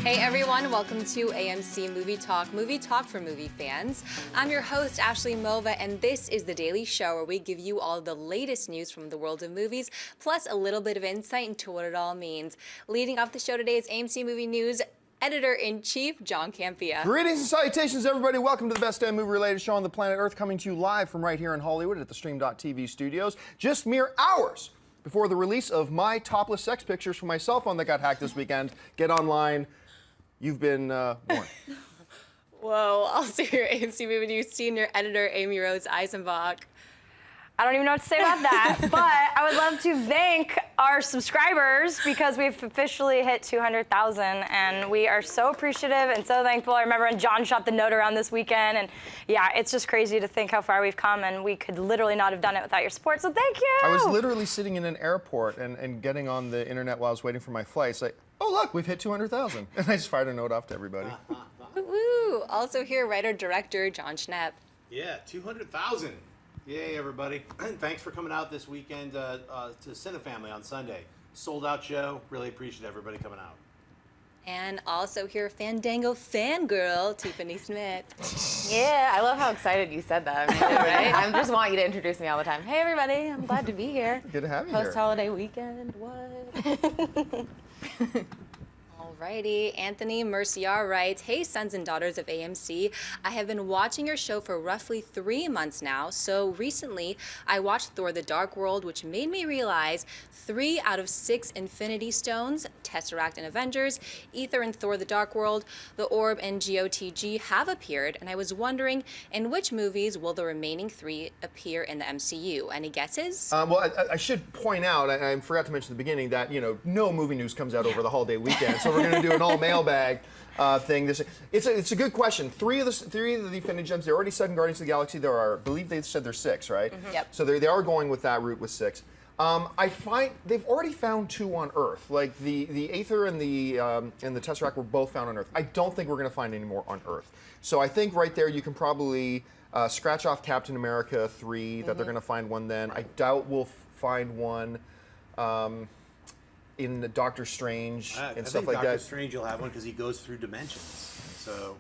Hey everyone, welcome to AMC Movie Talk for movie fans. I'm your host, Ashley Mova, and this is the daily show where we give you all the latest news from the world of movies, plus a little bit of insight into what it all means. Leading off the show today is AMC Movie News Editor-in-Chief, John Campea. Greetings and salutations, everybody. Welcome to the best damn movie-related show on the planet Earth, coming to you live from right here in Hollywood at the Stream.TV studios. Just mere hours before the release of my topless sex pictures from my cell phone that got hacked this weekend. Get online. You've been warned. Whoa, also your AMC Movie News Senior Editor, Amy Rose Eisenbach. I don't even know what to say about that, but I would love to thank our subscribers because we've officially hit 200,000, and we are so appreciative and so thankful. I remember when John shot the note around this weekend, and yeah, it's just crazy to think how far we've come, and we could literally not have done it without your support, so thank you! I was literally sitting in an airport and getting on the internet while I was waiting for my flight. It's like, oh look, we've hit 200,000. And I just fired a note off to everybody. Woo! Also here, writer-director John Schnepp. Yeah, 200,000. Yay, everybody. Thanks for coming out this weekend to Cinefamily on Sunday. Sold out show. Really appreciate everybody coming out. And also here, Fandango fangirl, Tiffany Smith. Yeah, I love how excited you said that. I mean, right? I just want you to introduce me all the time. Hey, everybody, I'm glad to be here. Good to have you here. Post-holiday weekend, what? Alrighty, Anthony Mercier writes, hey sons and daughters of AMC, I have been watching your show for roughly 3 months now, so recently I watched Thor the Dark World, which made me realize 3 out of 6 Infinity Stones, Tesseract and Avengers, Ether and Thor the Dark World, the Orb and GOTG have appeared, and I was wondering, in which movies will the remaining 3 appear in the MCU? Any guesses? Well, I should point out, I forgot to mention at the beginning that, you know, no movie news comes out over the holiday weekend, so we're going to do an all mailbag thing. It's a good question. 3 of the Infinity Gems, they already said in Guardians of the Galaxy there are, I believe they said there's 6, right? Mm-hmm. Yep. So they are going with that route with 6. I find they've already found 2 on Earth. Like the Aether and the Tesseract were both found on Earth. I don't think we're going to find any more on Earth. So I think right there you can probably scratch off Captain America 3, that they're going to find one then. I doubt we'll find one in the Doctor Strange and stuff like that. Doctor Strange you'll have one because he goes through dimensions. So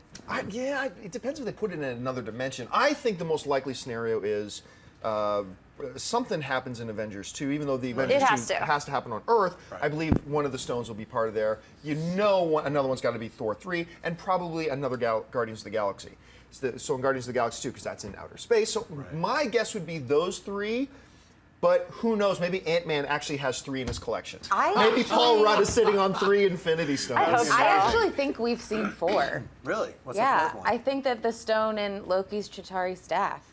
yeah, it depends if they put it in another dimension. I think the most likely scenario is something happens in Avengers 2, even though the Avengers 2 has to happen on Earth. Right. I believe one of the stones will be part of there. You know, another one's got to be Thor 3, and probably another Guardians of the Galaxy. So in Guardians of the Galaxy 2, because that's in outer space. So my guess would be those 3. But who knows? Maybe Ant-Man actually has 3 in his collection. Maybe Paul Rudd is sitting on 3 Infinity Stones. I actually think we've seen 4. Really? What's the yeah, 4th one? I think that the stone in Loki's Chitauri staff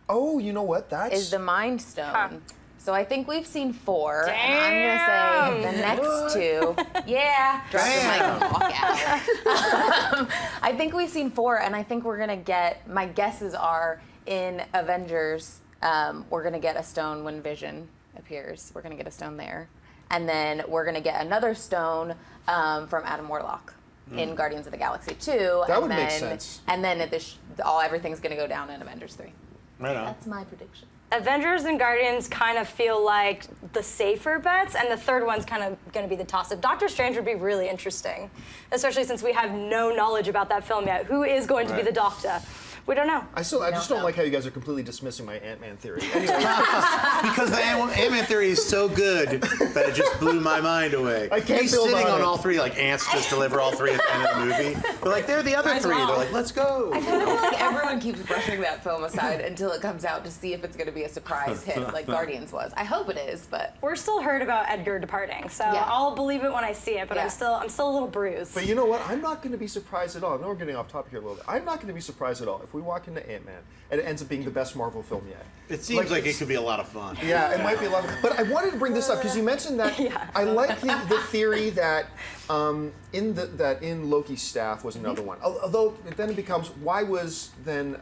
Oh, you know what? is the Mind Stone. Huh. So I think we've seen 4. Damn. And I'm going to say the next 2. Yeah. Drop the mic and walk out. I think we've seen 4, and I think we're going to get, my guesses are, in Avengers, we're going to get a stone when Vision appears. We're going to get a stone there. And then we're going to get another stone from Adam Warlock in Guardians of the Galaxy 2. That would make sense. And then everything's going to go down in Avengers 3. Right on. That's my prediction. Avengers and Guardians kind of feel like the safer bets, and the third one's kind of going to be the toss-up. Doctor Strange would be really interesting, especially since we have no knowledge about that film yet. Who is going to be the Doctor? We don't know. I just don't like how you guys are completely dismissing my Ant-Man theory. Anyway. Because the Ant-Man theory is so good that it just blew my mind away. I can't He's feel sitting about on it. all 3, like ants just deliver all 3 at the end of the movie. They're like, they're the other 3. They're like, let's go. I kind of feel like everyone keeps brushing that film aside until it comes out to see if it's going to be a surprise hit like Guardians was. I hope it is, but We're still hurt about Edgar departing, so Yeah. I'll believe it when I see it, but Yeah. I'm still a little bruised. But you know what? I'm not going to be surprised at all. I know we're getting off topic here a little bit. I'm not going to be surprised at all if we walk into Ant-Man and it ends up being the best Marvel film yet. It seems like it could be a lot of fun. Yeah, it might be a lot of, but I wanted to bring this up because you mentioned that I like the theory that in Loki's staff was another one. Although then it becomes, why was then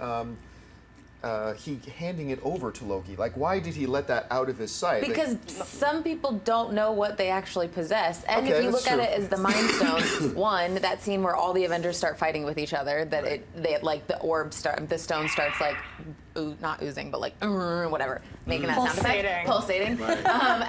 he handing it over to Loki? Like, why did he let that out of his sight? because some people don't know what they actually possess. And Okay, if you that's look at true. it as the Mind Stone, one, that scene where all the Avengers start fighting with each other, that the stone starts like not oozing, but like whatever, making that sound Pulsating. effect, pulsating. Right.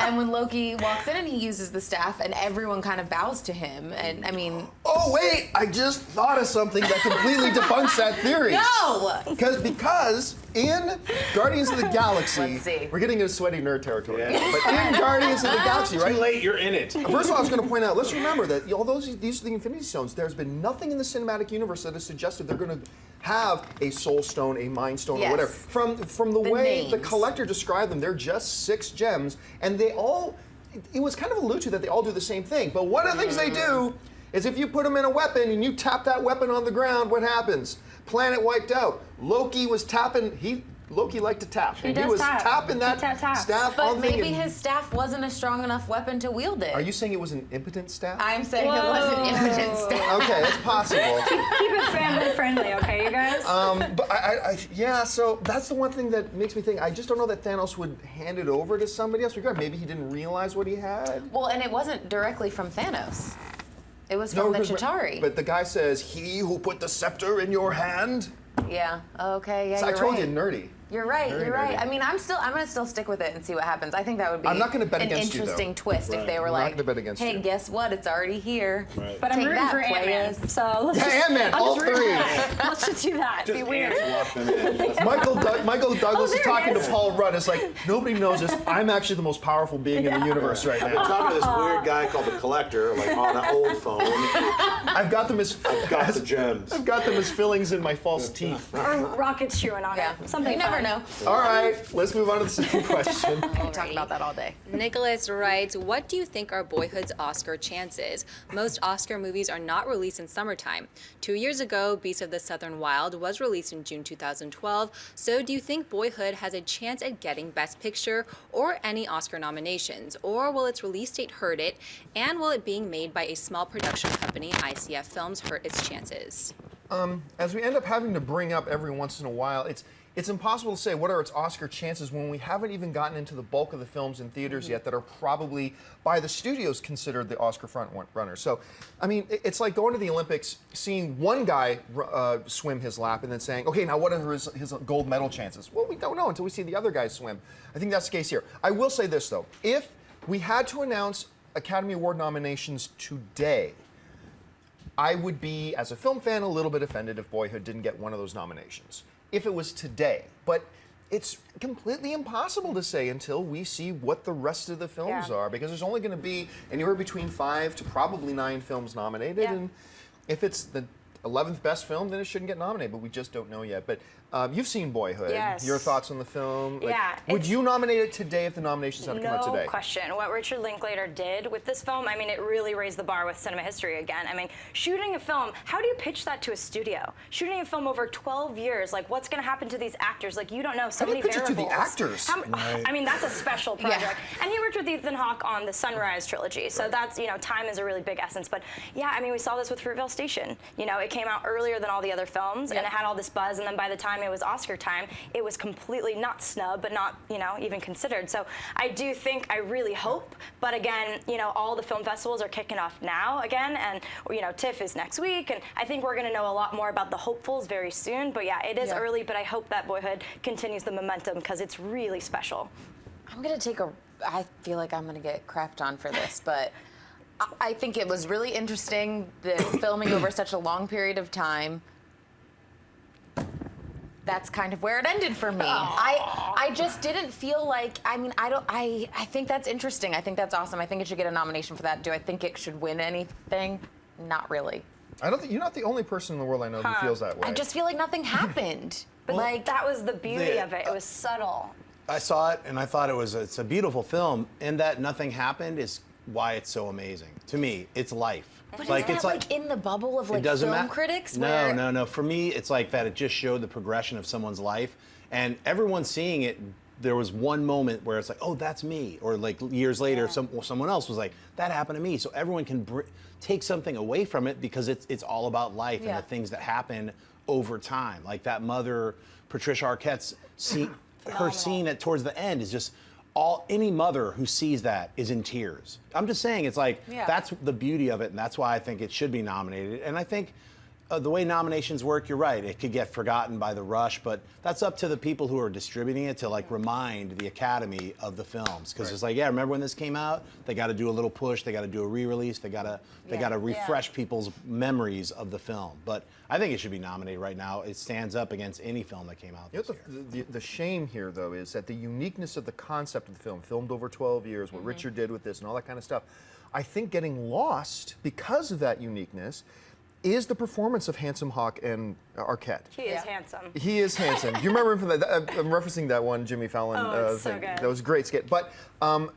And when Loki walks in and he uses the staff, and everyone kind of bows to him, and I mean, Oh wait, I just thought of something that completely debunks that theory. no. Because in Guardians of the Galaxy, Let's see. we're getting into sweaty nerd territory. Yeah. But in Guardians of the Galaxy, Too right? late, you're in it. First of all, I was going to point out, let's remember that although these are the Infinity Stones, there's been nothing in the cinematic universe that has suggested they're going to have a Soul Stone, a Mind Stone, Yes. or whatever. From the way the names. collector described them, they're just 6 gems, and they all, it was kind of alluded to that they all do the same thing. But one of the things they do is if you put them in a weapon and you tap that weapon on the ground, what happens? Planet wiped out. Loki was tapping, Loki liked to tap. He and does he was tap. tapping that He taps. staff But on the thing. maybe his staff wasn't a strong enough weapon to wield it. Are you saying it was an impotent staff? I'm saying it wasn't impotent staff. Okay, it's possible. Keep it family friendly, okay, you guys? But yeah, so that's the one thing that makes me think, I just don't know that Thanos would hand it over to somebody else. Maybe he didn't realize what he had. Well, and it wasn't directly from Thanos. It was from the because- Chitauri. But the guy says, he who put the scepter in your hand. Yeah. Okay. Yeah. So I you're told right. you, nerdy. You're right. Very You're right. nerdy. I mean, I'm gonna still stick with it and see what happens. I think that would be I'm not gonna bet an against you, though. interesting twist if they were I'm not like, gonna bet against "Hey, you. guess what? It's already here." Right. But I'm Take rooting that, for Ant-Man, players. so let's Yeah, just, Ant-Man, I'll all just root for three. that. Let's just do that. Be Just weird. ants walk them in. Michael Douglas is there talking it to is. Paul Rudd. It's like, nobody knows this. I'm actually the most powerful being in the universe right I'm now. talking to this weird guy called the Collector, like on an old phone. I've got them as Got the gems. I've got them as fillings in my false teeth. Or rockets chewing on Yeah. it. Something You never fun. know. All right, let's move on to the second question. We can talk about that all day. Nicholas writes, what do you think are Boyhood's Oscar chances? Most Oscar movies are not released in summertime. 2 years ago, Beast of the Southern Wild was released in June 2012. So do you think Boyhood has a chance at getting Best Picture or any Oscar nominations? Or will its release date hurt it? And will it being made by a small production company, ICF Films, hurt its chances? As we end up having to bring up every once in a while, it's impossible to say what are its Oscar chances when we haven't even gotten into the bulk of the films in theaters yet that are probably by the studios considered the Oscar front runners. So, I mean, it's like going to the Olympics, seeing one guy swim his lap and then saying, okay, now what are his gold medal chances? Well, we don't know until we see the other guys swim. I think that's the case here. I will say this, though. If we had to announce Academy Award nominations today, I would be, as a film fan, a little bit offended if Boyhood didn't get one of those nominations. If it was today. But it's completely impossible to say until we see what the rest of the films Yeah. are, because there's only going to be anywhere between 5 to probably 9 films nominated. Yeah. And if it's the 11th best film, then it shouldn't get nominated, but we just don't know yet. But you've seen Boyhood. Yes. Your thoughts on the film? Like, Yeah, would it's- you nominate it today if the nominations had to come out No today? question. What Richard Linklater did with this film, I mean, it really raised the bar with cinema history again. I mean, shooting a film, how do you pitch that to a studio? Shooting a film over 12 years, like, what's going to happen to these actors? Like, you don't know so How do you many pitch it to variables. the actors? I mean, that's a special Yeah. project. And he worked with Ethan Hawke on the Sunrise trilogy, so that's, you know, time is a really big essence. But yeah, I mean, we saw this with Fruitvale Station. You know, it came out earlier than all the other films, and it had all this buzz, and then by the time it was Oscar time, it was completely not snubbed, but not, you know, even considered. So I do think, I really hope, but again, you know, all the film festivals are kicking off now again, and, you know, TIFF is next week, and I think we're going to know a lot more about the hopefuls very soon. But yeah, it is Yeah. early, but I hope that Boyhood continues the momentum because it's really special. I'm gonna I feel like I'm gonna get crapped on for this, but I think it was really interesting, the filming over such a long period of time. That's kind of where it ended for me. I just didn't feel like, I mean, I think that's interesting. I think that's awesome. I think it should get a nomination for that. Do I think it should win anything? Not really. I don't think you're not the only person in the world I know who feels that way. I just feel like nothing happened. But like, that was the beauty the- of it. It was subtle. I saw it and I thought it's a beautiful film, and that nothing happened is why it's so amazing. To me, it's life. but Like is it's that like like in the bubble of like it doesn't film matter. critics? No, where, no. For me, it's like that. It just showed the progression of someone's life, and everyone seeing it. There was one moment where it's like, oh, that's me, or like years later, someone else was like, that happened to me. So everyone can take something away from it because it's all about life and the things that happen over time. Like that mother, Patricia Arquette's scene, her scene at towards the end is just. Any mother who sees that is in tears. I'm just saying, it's like that's the beauty of it, and that's why I think it should be nominated. And I think the way nominations work, you're right. It could get forgotten by the rush, but that's up to the people who are distributing it to like remind the Academy of the films. Because it's like, yeah, remember when this came out? They got to do a little push. They got to do a re-release. They got to refresh people's memories of the film. But I think it should be nominated right now. It stands up against any film that came out this year. The shame here, though, is that the uniqueness of the concept of the film, filmed over 12 years, what Richard did with this and all that kind of stuff, I think getting lost because of that uniqueness is the performance of Handsome Hawk and Arquette. He is handsome. He is handsome. Do you remember him from that? I'm referencing that one Jimmy Fallon so thing. good. That was a great skit. But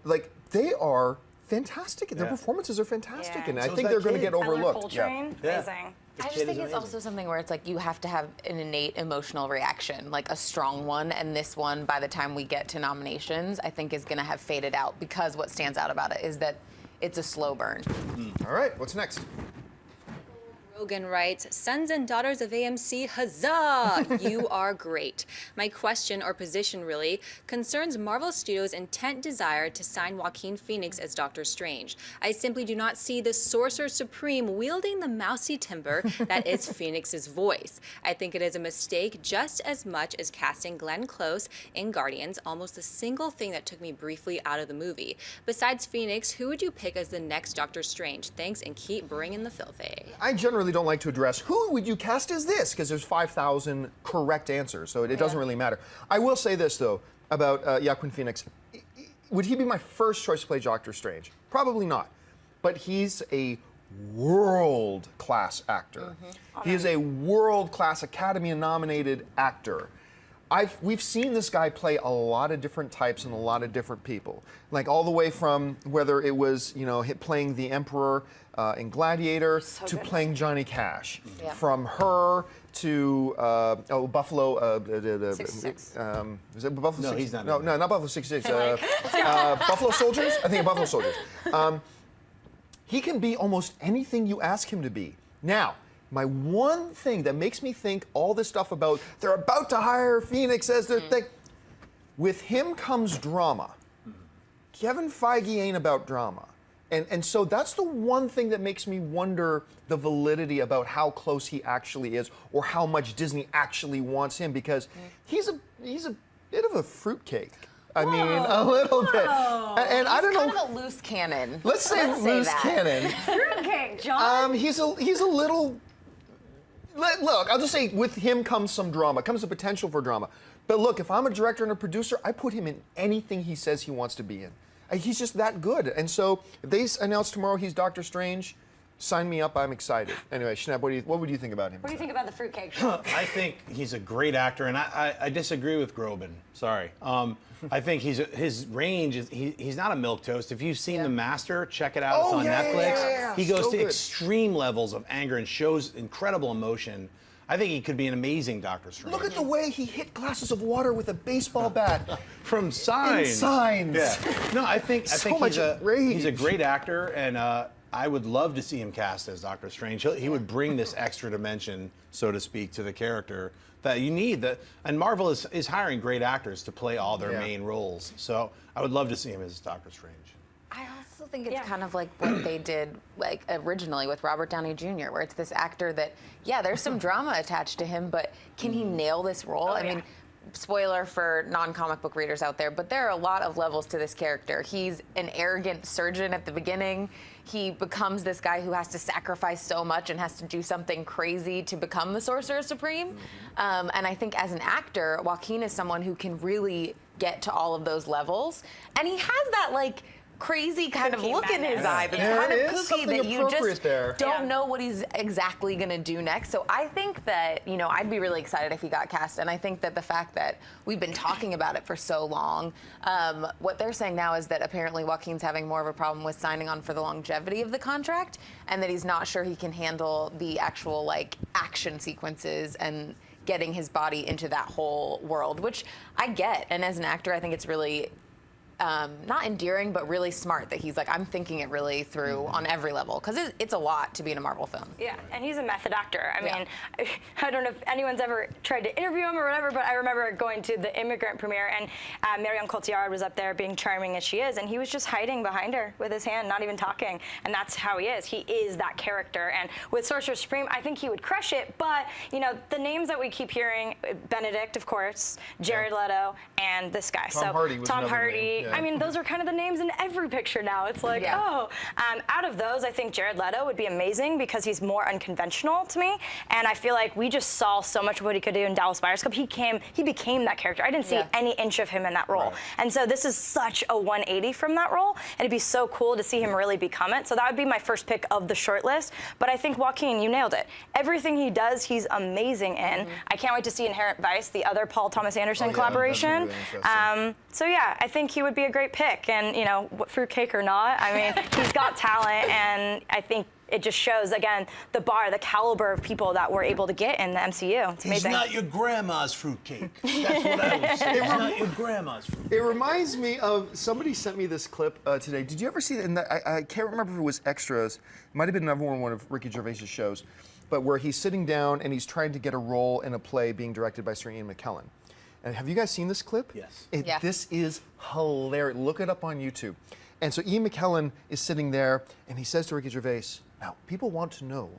like they are fantastic. Their performances are fantastic, and I think they're going to get overlooked. Amazing. I just think it's also something where it's like you have to have an innate emotional reaction, like a strong one, and this one, by the time we get to nominations, I think is going to have faded out because what stands out about it is that it's a slow burn. All right, what's next? Rogan writes, Sons and Daughters of AMC, huzzah! You are great. My question, or position really, concerns Marvel Studios' intent desire to sign Joaquin Phoenix as Doctor Strange. I simply do not see the Sorcerer Supreme wielding the mousy timber that is Phoenix's voice. I think it is a mistake just as much as casting Glenn Close in Guardians, almost the single thing that took me briefly out of the movie. Besides Phoenix, who would you pick as the next Doctor Strange? Thanks, and keep bringing the filthy. I generally don't like to address who would you cast as this, because there's 5,000 correct answers, so it doesn't really matter. I will say this, though, about Joaquin Phoenix. Would he be my first choice to play Doctor Strange? Probably not. But he's a world-class actor. He is a world-class Academy-nominated actor. We've seen this guy play a lot of different types and a lot of different people. Like all the way from whether it was, playing the Emperor in Gladiator to playing Johnny Cash. From Her to Buffalo. 66. Is it Buffalo? No, he's not. No, not Buffalo 66. Buffalo Soldiers. I think Buffalo Soldiers. He can be almost anything you ask him to be. Now, my one thing that makes me think all this stuff about they're about to hire Phoenix as their thing, with him comes drama. Kevin Feige ain't about drama. And so that's the one thing that makes me wonder the validity about how close he actually is or how much Disney actually wants him, because he's a bit of a fruitcake. I mean, a little bit. And I don't know. Kind of a loose cannon. Let's say loose cannon. Fruitcake, John. He's a little. Look, I'll just say with him comes some drama, comes the potential for drama. But look, if I'm a director and a producer, I put him in anything he says he wants to be in. He's just that good. And so if they announce tomorrow he's Doctor Strange, sign me up, I'm excited. Anyway, Schnapp, what would you think about him? What do you think about the fruitcake? I think he's a great actor, and I disagree with Groban. Sorry. I think his range is he's not a milquetoast. If you've seen The Master, check it out. It's on Netflix. Yeah. He goes So to good. extreme levels of anger and shows incredible emotion. I think he could be an amazing Doctor Strange. Look at the way he hit glasses of water with a baseball bat. From Signs. In Signs. Yeah. No, I think much rage. he's a great actor, and I would love to see him cast as Doctor Strange. He would bring this extra dimension, so to speak, to the character that you need. And Marvel is hiring great actors to play all their main roles. So I would love to see him as Doctor Strange. I also think it's kind of like what they did like originally with Robert Downey Jr., where it's this actor that, there's some drama attached to him, but can he nail this role? I mean, spoiler for non-comic book readers out there, but there are a lot of levels to this character. He's an arrogant surgeon at the beginning. He becomes this guy who has to sacrifice so much and has to do something crazy to become the Sorcerer Supreme. And I think as an actor, Joaquin is someone who can really get to all of those levels. And he has that crazy kind of look in his eye that's kind of kooky that you just don't know what he's exactly going to do next. So I think that, I'd be really excited if he got cast. And I think that the fact that we've been talking about it for so long, what they're saying now is that apparently Joaquin's having more of a problem with signing on for the longevity of the contract, and that he's not sure he can handle the actual action sequences and getting his body into that whole world, which I get. And as an actor, I think it's really not endearing, but really smart. That he's like, I'm thinking it really through on every level, because it's a lot to be in a Marvel film. Yeah, and he's a method actor. I mean, I don't know if anyone's ever tried to interview him or whatever, but I remember going to the Immigrant premiere, and Marion Cotillard was up there being charming as she is, and he was just hiding behind her with his hand, not even talking. And that's how he is. He is that character. And with Sorcerer Supreme, I think he would crush it. But, you know, the names that we keep hearing, Benedict, of course, Jared Leto, and this guy. Tom Hardy. I mean, those are kind of the names in every picture now. It's like, out of those, I think Jared Leto would be amazing because he's more unconventional to me. And I feel like we just saw so much of what he could do in Dallas Buyers Club. He became that character. I didn't see any inch of him in that role. Right. And so this is such a 180 from that role. And it'd be so cool to see him really become it. So that would be my first pick of the short list. But I think Joaquin, you nailed it. Everything he does, he's amazing in. I can't wait to see Inherent Vice, the other Paul Thomas Anderson collaboration. Really so yeah, I think he would be a great pick. And you know, fruitcake or not, I mean, he's got talent, and I think it just shows, again, the caliber of people that we're able to get in the MCU. It's amazing. He's not your grandma's fruitcake. That's what I would say. He's not your grandma's fruitcake. It reminds me of, somebody sent me this clip today. Did you ever see it? I can't remember if it was extras. It might have been another one of Ricky Gervais's shows, but where he's sitting down and he's trying to get a role in a play being directed by Sir Ian McKellen. And have you guys seen this clip? Yes. This is hilarious. Look it up on YouTube. And so Ian McKellen is sitting there, and he says to Ricky Gervais, now, people want to know,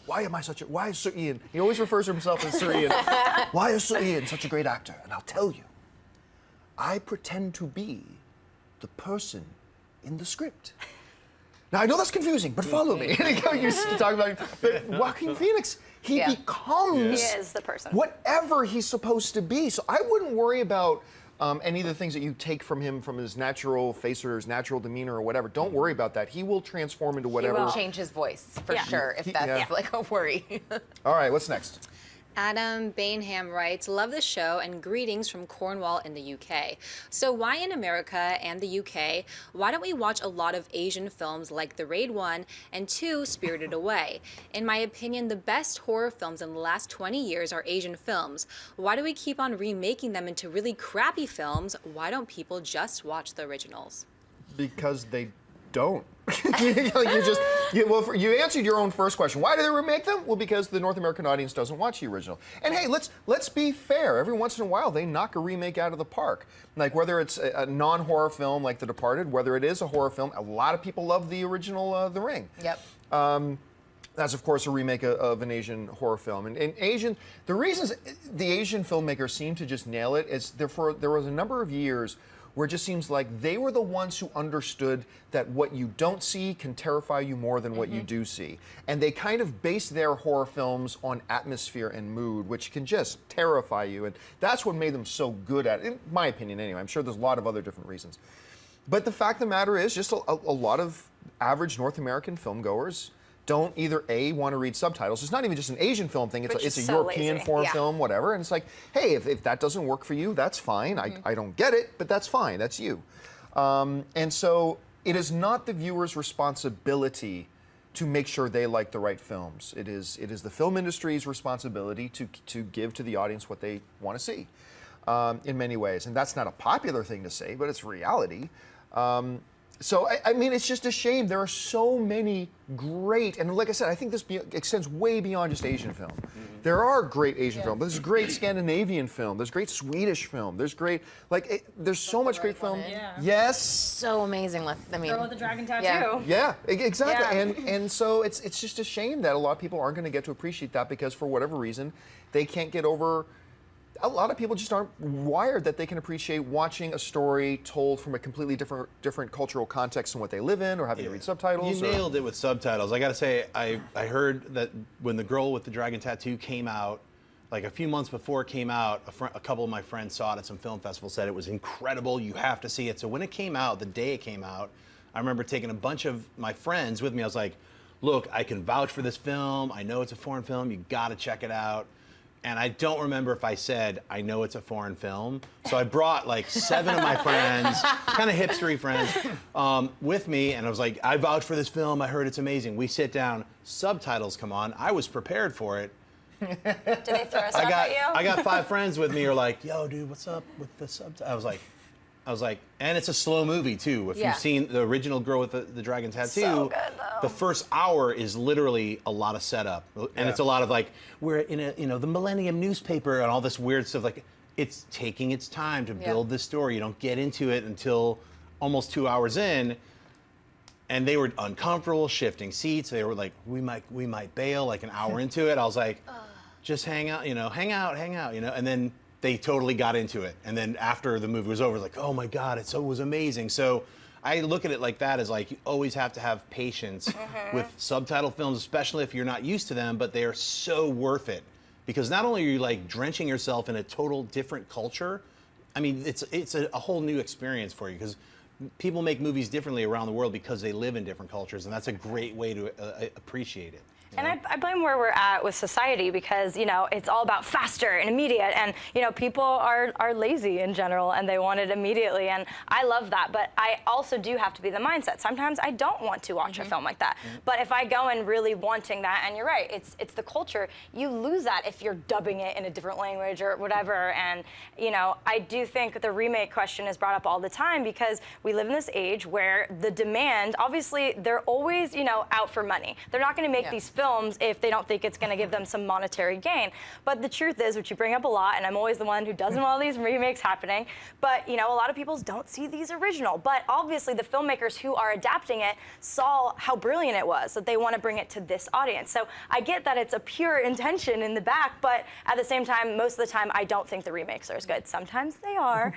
why is Sir Ian, he always refers to himself as Sir Ian, why is Sir Ian such a great actor? And I'll tell you, I pretend to be the person in the script. Now, I know that's confusing, but follow me. You talk about, but Joaquin Phoenix, he becomes he is the person. Whatever he's supposed to be. So I wouldn't worry about any of the things that you take from him, from his natural face or his natural demeanor or whatever. Don't worry about that. He will transform into whatever. He will change his voice for sure, if that's like a worry. All right, what's next? Adam Bainham writes, love the show and greetings from Cornwall in the UK. So why in America and the UK, why don't we watch a lot of Asian films like The Raid 1 and 2, Spirited Away? In my opinion, the best horror films in the last 20 years are Asian films. Why do we keep on remaking them into really crappy films? Why don't people just watch the originals? Because they don't. You answered your own first question. Why do they remake them? Well, because the North American audience doesn't watch the original. And hey, let's be fair. Every once in a while, they knock a remake out of the park. Like whether it's a non-horror film like The Departed, whether it is a horror film, a lot of people love the original The Ring. Yep. That's, of course, a remake of an Asian horror film. And Asian, the reasons the Asian filmmakers seem to just nail it is there was a number of years where it just seems like they were the ones who understood that what you don't see can terrify you more than what you do see. And they kind of base their horror films on atmosphere and mood, which can just terrify you. And that's what made them so good at it, in my opinion anyway. I'm sure there's a lot of other different reasons. But the fact of the matter is, just a lot of average North American filmgoers don't either A, want to read subtitles. It's not even just an Asian film thing. It's a European foreign film, whatever. And it's like, hey, if that doesn't work for you, that's fine. I don't get it, but that's fine. That's you. And so it is not the viewer's responsibility to make sure they like the right films. It is the film industry's responsibility to give to the audience what they want to see in many ways. And that's not a popular thing to say, but it's reality. So, I mean, it's just a shame. There are so many great, and like I said, I think this extends way beyond just Asian film. There are great Asian film. There's great Scandinavian film. There's great Swedish film. There's great, there's so much great film. Yes. So amazing. I mean, Girl with the Dragon Tattoo. Yeah, exactly. Yeah. And so it's just a shame that a lot of people aren't going to get to appreciate that because for whatever reason, they can't get over. A lot of people just aren't wired that they can appreciate watching a story told from a completely different cultural context than what they live in, or having to read subtitles. You nailed it with subtitles. I got to say, I heard that when The Girl with the Dragon Tattoo came out, like a few months before it came out, a couple of my friends saw it at some film festival, said it was incredible. You have to see it. So when it came out, the day it came out, I remember taking a bunch of my friends with me. I was like, look, I can vouch for this film. I know it's a foreign film. You got to check it out. And I don't remember if I said, I know it's a foreign film. So I brought like 7 of my friends, kind of hipstery friends, with me. And I was like, I vouch for this film. I heard it's amazing. We sit down, subtitles come on. I was prepared for it. Did they throw stuff at you? I got 5 friends with me who are like, yo, dude, what's up with the subtitles? I was like, I was like, and it's a slow movie too. If Yeah. you've seen the original Girl with the Dragon Tattoo, So good, though. the first hour is literally a lot of setup, and it's a lot of like, we're in a the Millennium newspaper and all this weird stuff. Like, it's taking its time to build this story. You don't get into it until almost 2 hours in. And they were uncomfortable, shifting seats. They were like, we might bail like an hour into it. I was like, just hang out, hang out, And then they totally got into it. And then after the movie was over, like, oh my God, it was amazing. So I look at it like that, as like, you always have to have patience with subtitle films, especially if you're not used to them, but they are so worth it. Because not only are you like drenching yourself in a total different culture, I mean, it's a whole new experience for you, because people make movies differently around the world because they live in different cultures, and that's a great way to appreciate it. And I blame where we're at with society, because, it's all about faster and immediate, and, people are lazy in general, and they want it immediately, and I love that, but I also do have to be the mindset. Sometimes I don't want to watch a film like that, but if I go in really wanting that, and you're right, it's the culture, you lose that if you're dubbing it in a different language or whatever, and, I do think the remake question is brought up all the time, because we live in this age where the demand, obviously, they're always, out for money. They're not going to make these films if they don't think it's going to give them some monetary gain. But the truth is, which you bring up a lot, and I'm always the one who doesn't want all these remakes happening, but a lot of people don't see these original. But obviously the filmmakers who are adapting it saw how brilliant it was, that they want to bring it to this audience. So I get that it's a pure intention in the back, but at the same time, most of the time, I don't think the remakes are as good. Sometimes they are.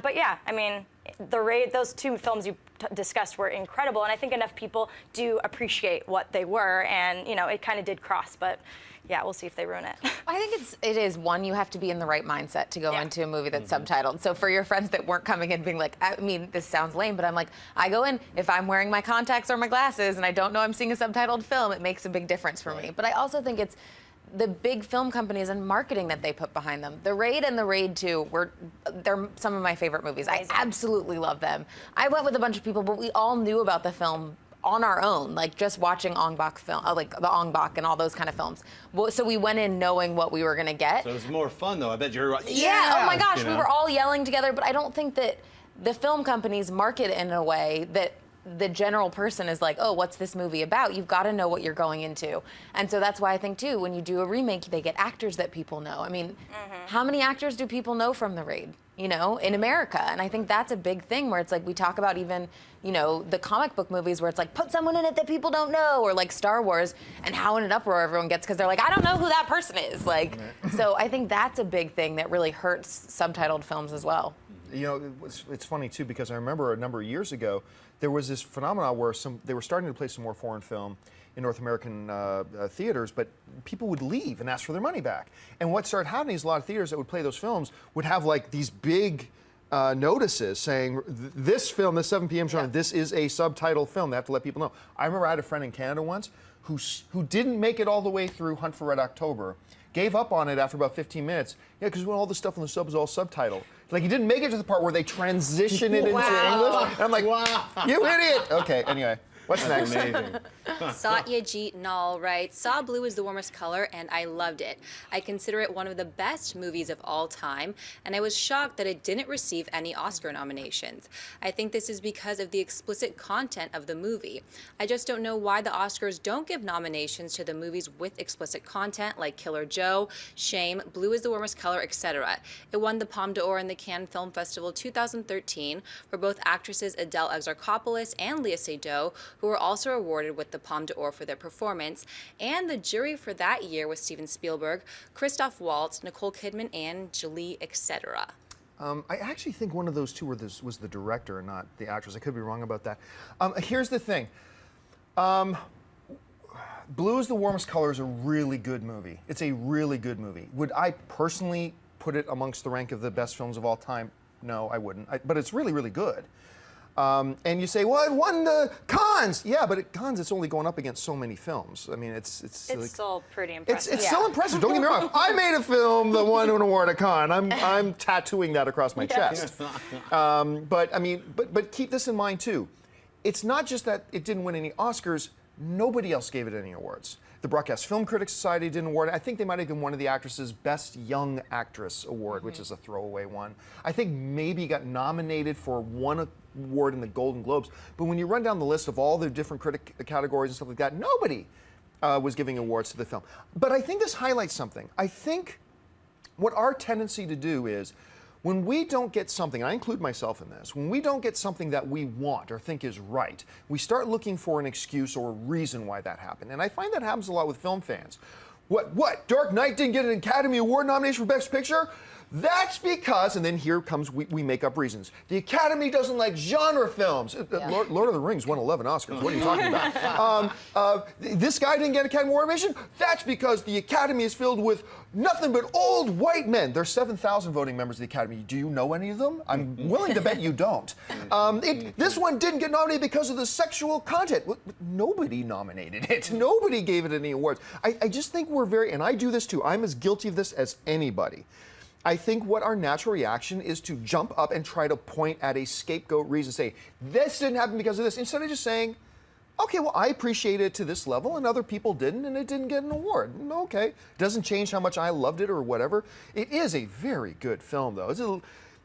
But yeah, I mean, The Raid, those two films you discussed were incredible, and I think enough people do appreciate what they were, and it kind of did cross, but yeah, we'll see if they ruin it. I think it is one, you have to be in the right mindset to go into a movie that's subtitled. So for your friends that weren't coming in being like, I mean, this sounds lame, but I'm like, I go in, if I'm wearing my contacts or my glasses and I don't know I'm seeing a subtitled film, it makes a big difference for me. But I also think it's the big film companies and marketing that they put behind them. The Raid and The Raid 2, they're some of my favorite movies. Amazing. I absolutely love them. I went with a bunch of people, but we all knew about the film on our own, like just watching Ong Bak film, like the Ong Bak and all those kind of films. So we went in knowing what we were gonna get. So it was more fun, though. I bet you're yeah. Oh my gosh, we were all yelling together. But I don't think that the film companies market in a way that the general person is like, oh, what's this movie about? You've got to know what you're going into. And so that's why I think, too, when you do a remake, they get actors that people know. I mean, how many actors do people know from The Raid, in America? And I think that's a big thing where it's like we talk about even, the comic book movies where it's like, put someone in it that people don't know, or like Star Wars, and how in an uproar everyone gets because they're like, I don't know who that person is. Like, so I think that's a big thing that really hurts subtitled films as well. It's funny, too, because I remember a number of years ago, there was this phenomenon where they were starting to play some more foreign film in North American theaters, but people would leave and ask for their money back. And what started happening is a lot of theaters that would play those films would have like these big notices saying, this film, this 7 p.m. showing, this is a subtitled film. They have to let people know. I remember I had a friend in Canada once who didn't make it all the way through Hunt for Red October, gave up on it after about 15 minutes. Yeah, because when all the stuff on the sub is all subtitled. Like, he didn't make it to the part where they transition it into English. And I'm like, you idiot. Okay, anyway. What's next? Amazing. Satyajit Nal writes, saw Blue is the warmest color, and I loved it. I consider it one of the best movies of all time, and I was shocked that it didn't receive any Oscar nominations. I think this is because of the explicit content of the movie. I just don't know why the Oscars don't give nominations to the movies with explicit content like Killer Joe, Shame, Blue is the Warmest Color, etc. It won the Palme d'Or in the Cannes Film Festival 2013 for both actresses Adele Exarchopoulos and Lea Seydoux, who were also awarded with the Palme d'Or for their performance, and the jury for that year was Steven Spielberg, Christoph Waltz, Nicole Kidman, and Jolie, etc. I actually think one of those two was the director and not the actress. I could be wrong about that. Here's the thing. Blue is the Warmest Color is a really good movie. It's a really good movie. Would I personally put it amongst the rank of the best films of all time? No, I wouldn't. But it's really, really good. And you say, well, it won the Cannes. Yeah, but at Cannes, it's only going up against so many films. I mean, it's like, still pretty impressive. It's still impressive. Don't get me wrong. If I made a film that won an award at Cannes, I'm tattooing that across my chest. But I mean, but keep this in mind too. It's not just that it didn't win any Oscars. Nobody else gave it any awards. The Broadcast Film Critics Society didn't award it. I think they might have given one of the actresses Best Young Actress Award, which is a throwaway one. I think maybe got nominated for one award in the Golden Globes. But when you run down the list of all the different critic categories and stuff like that, nobody was giving awards to the film. But I think this highlights something. I think what our tendency to do is, when we don't get something, and I include myself in this, when we don't get something that we want or think is right, we start looking for an excuse or a reason why that happened. And I find that happens a lot with film fans. What? Dark Knight didn't get an Academy Award nomination for Best Picture? That's because, and then here comes, we make up reasons. The Academy doesn't like genre films. Lord of the Rings won 11 Oscars. What are you talking about? This guy didn't get Academy Award nomination? That's because the Academy is filled with nothing but old white men. There's 7,000 voting members of the Academy. Do you know any of them? I'm willing to bet you don't. This one didn't get nominated because of the sexual content. Nobody nominated it. Nobody gave it any awards. I just think we're very, and I do this too, I'm as guilty of this as anybody. I think what our natural reaction is to jump up and try to point at a scapegoat reason, say, this didn't happen because of this, instead of just saying, okay, well, I appreciate it to this level, and other people didn't, and it didn't get an award. Okay, doesn't change how much I loved it or whatever. It is a very good film, though.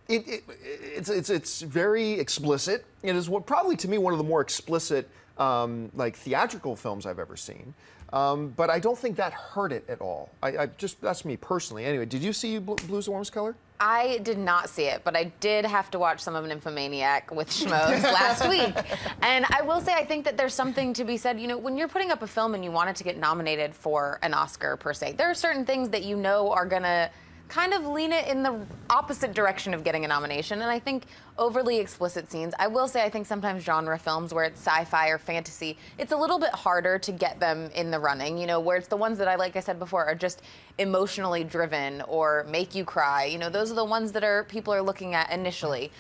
It's very explicit. It is probably to me one of the more explicit like theatrical films I've ever seen. But I don't think that hurt it at all. That's me personally. Anyway, did you see Blues the Warmest Color? I did not see it, but I did have to watch some of Nymphomaniac with Schmoes last week. And I will say, I think that there's something to be said, you know, when you're putting up a film and you want it to get nominated for an Oscar per se, there are certain things that you know are gonna kind of lean it in the opposite direction of getting a nomination. And I think overly explicit scenes, I will say I think sometimes genre films where it's sci-fi or fantasy, it's a little bit harder to get them in the running, you know, where it's the ones that like I said before, are just emotionally driven or make you cry. You know, those are the ones that people are looking at initially.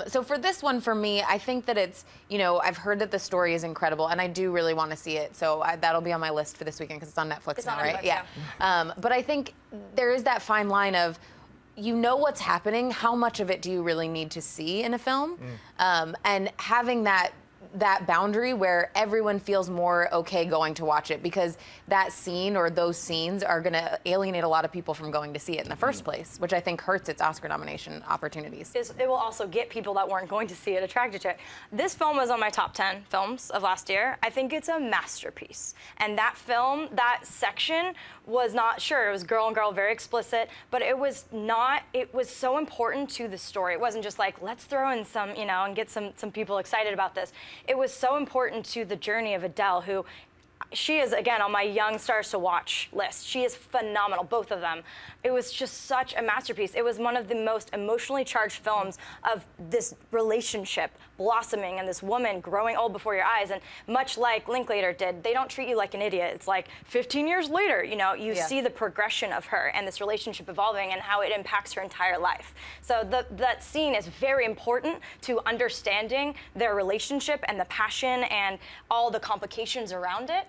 So for this one, for me, I think that it's, you know, I've heard that the story is incredible and I do really want to see it. So that'll be on my list for this weekend because it's on Netflix now, right? Yeah. But I think there is that fine line of, you know what's happening, how much of it do you really need to see in a film? And having that boundary where everyone feels more okay going to watch it, because that scene or those scenes are going to alienate a lot of people from going to see it in the first place, which I think hurts its Oscar nomination opportunities. It will also get people that weren't going to see it attracted to it. This film was on my top 10 films of last year. I think it's a masterpiece. And that film, that section was not, sure, it was girl and girl, very explicit, but it was not, it was so important to the story. It wasn't just like, let's throw in some, you know, and get some people excited about this. It was so important to the journey of Adele, who she is, again, on my young stars to watch list. She is phenomenal, both of them. It was just such a masterpiece. It was one of the most emotionally charged films of this relationship blossoming and this woman growing old before your eyes. And much like Linklater did, they don't treat you like an idiot. It's like 15 years later, you know, you see the progression of her and this relationship evolving and how it impacts her entire life. So that scene is very important to understanding their relationship and the passion and all the complications around it.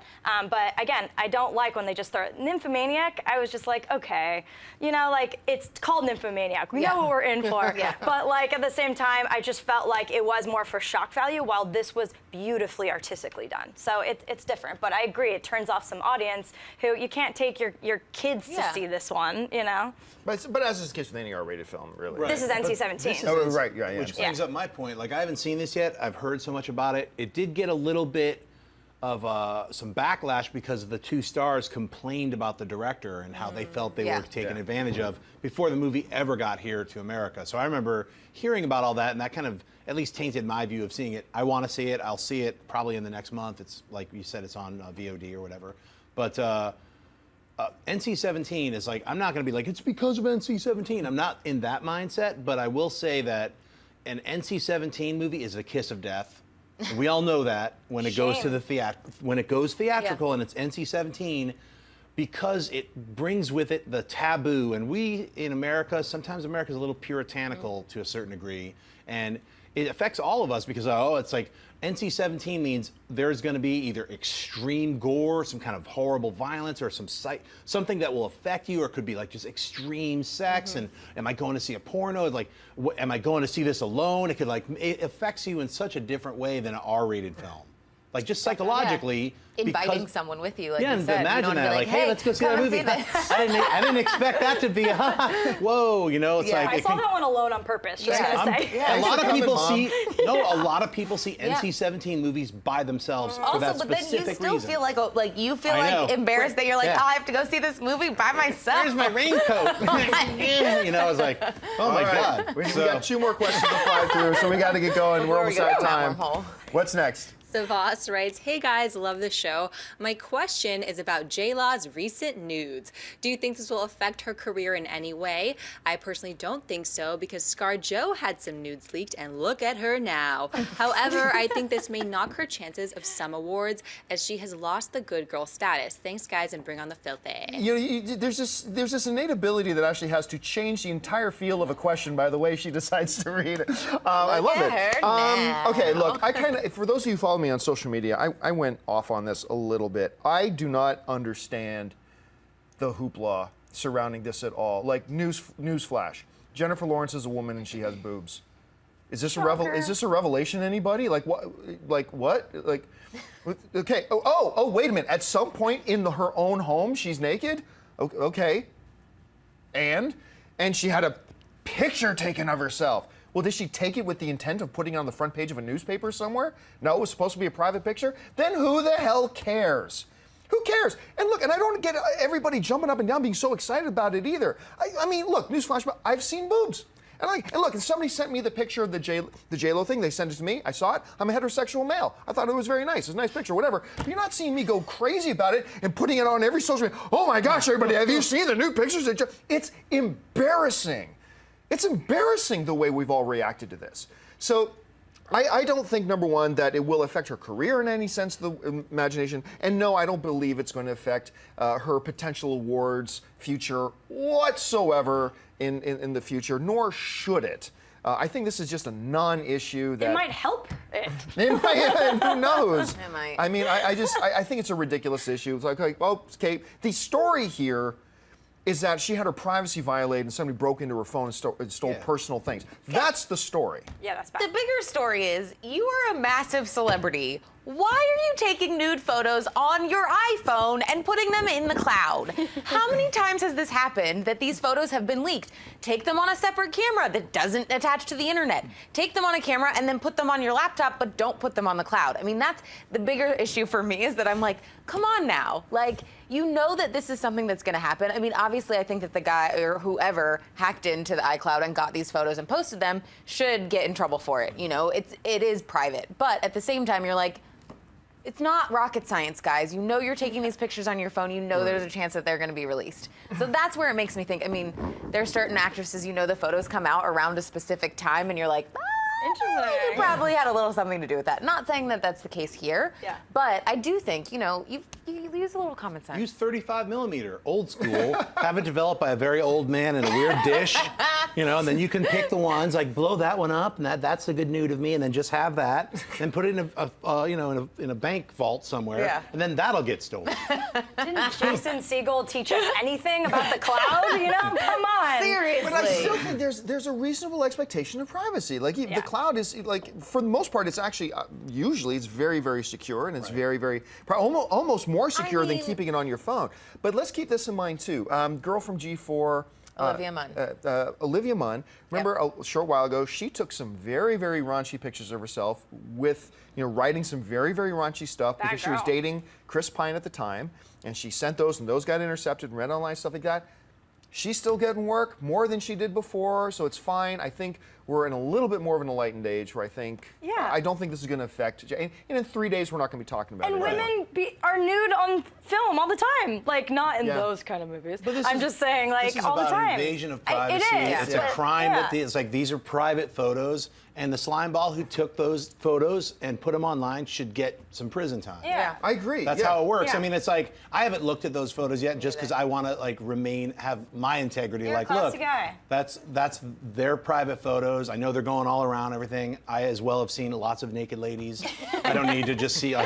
But again, I don't like when they just throw Nymphomaniac. I was just like, okay, you know, like it's called Nymphomaniac. We know what we're in for. But like at the same time, I just felt like it was more for shock value, while this was beautifully artistically done. So it's different. But I agree, it turns off some audience who you can't take your kids to see this one, you know. But as is the case with any R-rated film, really. Right. This is NC-17. Oh, right, yeah. Which brings up my point. Like, I haven't seen this yet. I've heard so much about it. It did get a little bit of some backlash because the 2 stars complained about the director and how they felt they were taken advantage of before the movie ever got here to America. So I remember hearing about all that, and that kind of at least tainted my view of seeing it. I want to see it. I'll see it probably in the next month. It's like you said, it's on VOD or whatever. But NC-17 is like, I'm not going to be like, it's because of NC-17. I'm not in that mindset, but I will say that an NC-17 movie is a kiss of death. And we all know that when it goes to the when it goes theatrical and it's NC-17, because it brings with it the taboo. And we in America, sometimes America's a little puritanical to a certain degree, and it affects all of us because it's like NC-17 means there's going to be either extreme gore, some kind of horrible violence, or something that will affect you, or it could be like just extreme sex. And am I going to see a porno? Like, am I going to see this alone? It affects you in such a different way than an R-rated film. like just psychologically. Inviting someone with you, like yeah, you said. imagine that, like, hey, let's go see that movie. I didn't expect that to be, whoa, you know, it's like. I saw that one alone on purpose, just gonna say. A lot of people see, a lot of people see NC-17 movies by themselves for that specific reason. But then you still feel like you feel like embarrassed that you're like, oh, I have to go see this movie by myself. Where's my raincoat? You know, it's like, oh my God. We got 2 more questions to fly through, so we got to get going. We're almost out of time. What's next? Savas writes, hey guys, love the show. My question is about J-Law's recent nudes. Do you think this will affect her career in any way? I personally don't think so because ScarJo had some nudes leaked and look at her now. However, I think this may knock her chances of some awards as she has lost the good girl status. Thanks guys and bring on the filthy. There's this innate ability that Ashley has to change the entire feel of a question by the way she decides to read it. I love it. Okay, look, I kind of, for those of you who follow me on social media, I went off on this a little bit. I do not understand the hoopla surrounding this at all. Like newsflash, Jennifer Lawrence is a woman and she has boobs. Is this a revelation? Anybody? Like what? Okay. Oh, wait a minute. At some point in her own home, she's naked. Okay. And she had a picture taken of herself. Well, did she take it with the intent of putting it on the front page of a newspaper somewhere? No, it was supposed to be a private picture? Then who the hell cares? Who cares? And look, and I don't get everybody jumping up and down being so excited about it either. I mean, look, newsflash, I've seen boobs. And look, if somebody sent me the picture of the J-Lo thing, they sent it to me, I saw it, I'm a heterosexual male. I thought it was very nice, it's a nice picture, whatever. But you're not seeing me go crazy about it and putting it on every social media. Oh my gosh, everybody, have you seen the new pictures? It's embarrassing. It's embarrassing the way we've all reacted to this. So I don't think, number one, that it will affect her career in any sense of the imagination. And no, I don't believe it's going to affect her potential awards future whatsoever in the future, nor should it. I think this is just a non-issue that... It might help it. Who knows? It might. I mean, I think it's a ridiculous issue. It's like, okay, the story here is that she had her privacy violated and somebody broke into her phone and stole personal things. That's the story. Yeah, that's bad. The bigger story is you are a massive celebrity. Why are you taking nude photos on your iPhone and putting them in the cloud? How many times has this happened that these photos have been leaked? Take them on a separate camera that doesn't attach to the internet. Take them on a camera and then put them on your laptop, but don't put them on the cloud. I mean, that's the bigger issue for me is that I'm like, come on now. Like, you know that this is something that's gonna happen. I mean, obviously, I think that the guy or whoever hacked into the iCloud and got these photos and posted them should get in trouble for it. You know, it is private. But at the same time, you're like, it's not rocket science, guys. You know you're taking these pictures on your phone. You know there's a chance that they're going to be released. So that's where it makes me think. I mean, there's certain actresses, you know, the photos come out around a specific time, and you're like, interesting. You probably had a little something to do with that. Not saying that that's the case here, but I do think, you know, you use a little common sense. Use 35 millimeter, old school. Have it developed by a very old man in a weird dish, you know, and then you can pick the ones, like blow that one up, and that's a good nude of me, and then just have that, and put it in in a bank vault somewhere, and then that'll get stolen. Didn't Jason Segel teach us anything about the cloud? You know, come on. Seriously. But I still think there's a reasonable expectation of privacy. Like the cloud is like, for the most part, it's actually usually it's very, very secure, and it's very, very almost more secure than keeping it on your phone. But let's keep this in mind too. Girl from G4. Olivia Munn. Olivia Munn. Remember a short while ago, she took some very, very raunchy pictures of herself with, writing some very, very raunchy stuff because she was dating Chris Pine at the time, and she sent those, and those got intercepted and read online, stuff like that. She's still getting work more than she did before, so it's fine. I think we're in a little bit more of an enlightened age where I think, I don't think this is going to affect, and in 3 days we're not going to be talking about it. And women are nude on film all the time, like not in those kind of movies. But I'm just saying, like all the time. This is about invasion of privacy. It is. It's a crime that it's like these are private photos, and the slimeball who took those photos and put them online should get some prison time. Yeah, I agree. That's how it works. Yeah. I mean, it's like I haven't looked at those photos yet, just because I want to have my integrity. You're like, a classy look, guy. that's their private photos. photos. I know they're going all around everything. I as well have seen lots of naked ladies. I don't need to just see.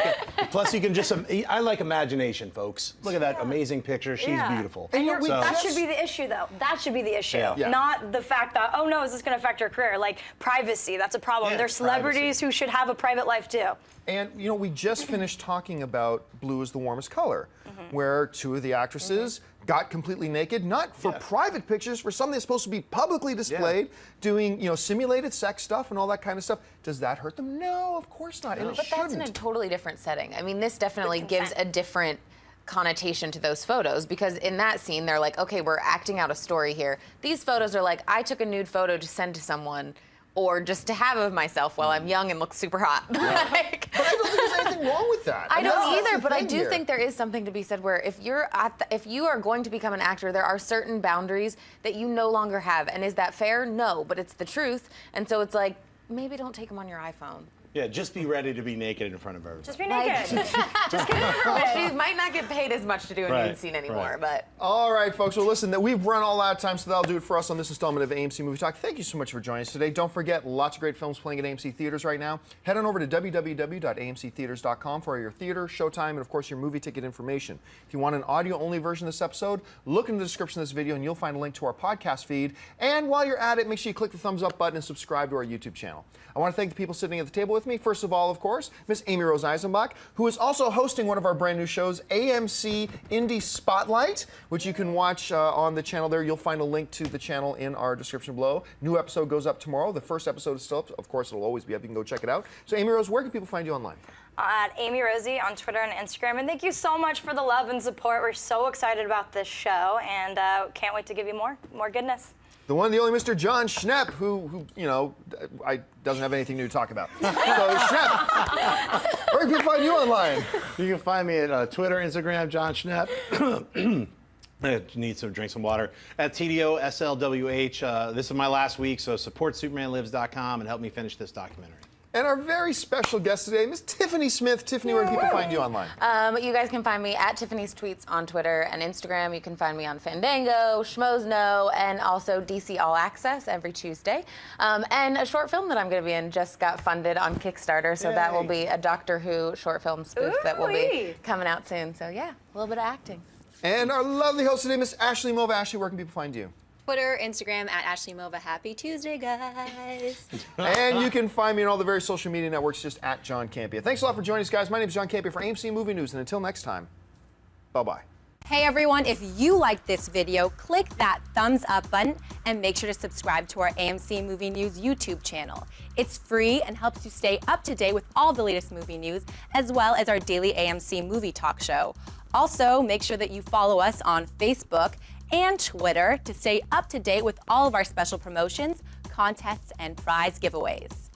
Plus, you can just. I like imagination, folks. Look at that amazing picture. She's beautiful. And that should be the issue, though. That should be the issue, not the fact that, oh no, is this going to affect your career? Like privacy, that's a problem. There's celebrities who should have a private life too. And we just finished talking about Blue is the Warmest Color, where two of the actresses got completely naked, not for private pictures, for something that's supposed to be publicly displayed, doing simulated sex stuff and all that kind of stuff. Does that hurt them? No, of course not. And but that's in a totally different setting. I mean, this definitely gives a different connotation to those photos, because in that scene they're like, okay, we're acting out a story here. These photos are like, I took a nude photo to send to someone, or just to have of myself while I'm young and look super hot. But I don't think there's anything wrong with that. I don't either, but I do think there is something to be said where if you are going to become an actor, there are certain boundaries that you no longer have. And is that fair? No, but it's the truth. And so it's like, maybe don't take them on your iPhone. Yeah, just be ready to be naked in front of everybody. Just be naked. Just get it over with. She might not get paid as much to do a nude scene anymore, but. All right, folks. Well, listen, we've run all out of time, so that'll do it for us on this installment of AMC Movie Talk. Thank you so much for joining us today. Don't forget, lots of great films playing at AMC Theaters right now. Head on over to www.amctheaters.com for your theater, showtime, and of course your movie ticket information. If you want an audio-only version of this episode, look in the description of this video and you'll find a link to our podcast feed. And while you're at it, make sure you click the thumbs up button and subscribe to our YouTube channel. I want to thank the people sitting at the table with me. First of all, of course, Miss Amy Rose Eisenbach, who is also hosting one of our brand new shows, AMC Indie Spotlight, which you can watch on the channel there. You'll find a link to the channel in our description below. New episode goes up tomorrow. The first episode is still up. Of course, it'll always be up. You can go check it out. So, Amy Rose, where can people find you online? At Amy Rosie on Twitter and Instagram. And thank you so much for the love and support. We're so excited about this show and can't wait to give you more goodness. The one, the only Mr. John Schnepp, who doesn't have anything new to talk about. So, Schnepp, where can people find you online? You can find me at Twitter, Instagram, John Schnepp. I need to drink some water. At TDOSLWH. This is my last week, so support SupermanLives.com and help me finish this documentary. And our very special guest today, Miss Tiffany Smith. Tiffany, where can people find you online? You guys can find me at Tiffany's Tweets on Twitter and Instagram. You can find me on Fandango, Schmoes Know, and also DC All Access every Tuesday. And a short film that I'm going to be in just got funded on Kickstarter, so that will be a Doctor Who short film spoof that will be coming out soon. So yeah, a little bit of acting. And our lovely host today, Miss Ashley Mova. Ashley, where can people find you? Twitter, Instagram, at Ashley Mova. Happy Tuesday, guys. And you can find me on all the various social media networks just at John Campea. Thanks a lot for joining us, guys. My name is John Campea for AMC Movie News, and until next time, bye-bye. Hey everyone, if you liked this video, click that thumbs up button and make sure to subscribe to our AMC Movie News YouTube channel. It's free and helps you stay up to date with all the latest movie news, as well as our daily AMC Movie Talk show. Also, make sure that you follow us on Facebook and Twitter to stay up to date with all of our special promotions, contests, and prize giveaways.